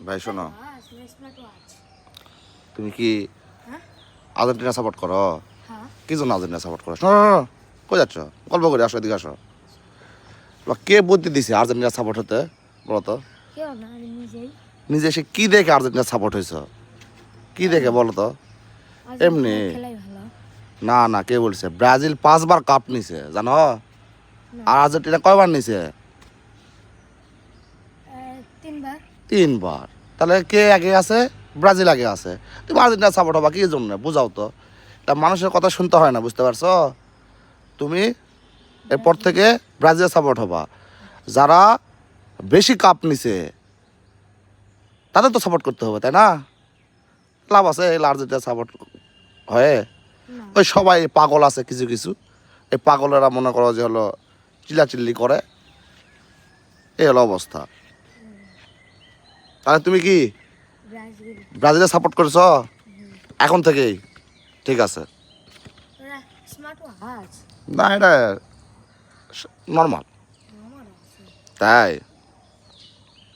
ভাই শোনো, তুমি কি আর্জেন্টিনা সাপোর্ট করো? কি জন্য আর্জেন্টিনা সাপোর্ট করো? শোনো কই যাচ্ছ? গল্প করে আসো, এদিকে আসো। কে বুদ্ধি দিছে আর্জেন্টিনা সাপোর্ট হতে বলো তো? নিজে এসে কি দেখে আর্জেন্টিনা সাপোর্ট হয়েছ? কি দেখে বলো তো? এমনি না না, কে বলছে? ব্রাজিল 5 বার কাপ নিছে জানো? আর আর্জেন্টিনা কয়বার নিছে? 3 বার। তাহলে কে আগে আছে? ব্রাজিল আগে আছে। তুমি আর্জেন্টিনা সাপোর্ট হবা কি জন্য? বুঝাও তো। তা মানুষের কথা শুনতে হয় না, বুঝতে পারছো? তুমি এরপর থেকে ব্রাজিল সাপোর্ট হবা। যারা বেশি কাপ নিছে তাদের তো সাপোর্ট করতে হবে, তাই না? লাভ আছে এই আর্জেন্টিনা সাপোর্ট হয়ে? ওই সবাই পাগল আছে কিছু কিছু, এই পাগলেরা মনে করো যে হলো চিল্লাচিল্লি করে, এই হলো অবস্থা। তাহলে তুমি কি ব্রাজিলে সাপোর্ট করছো এখন থেকেই? ঠিক আছে না, এটা নর্মাল তাই।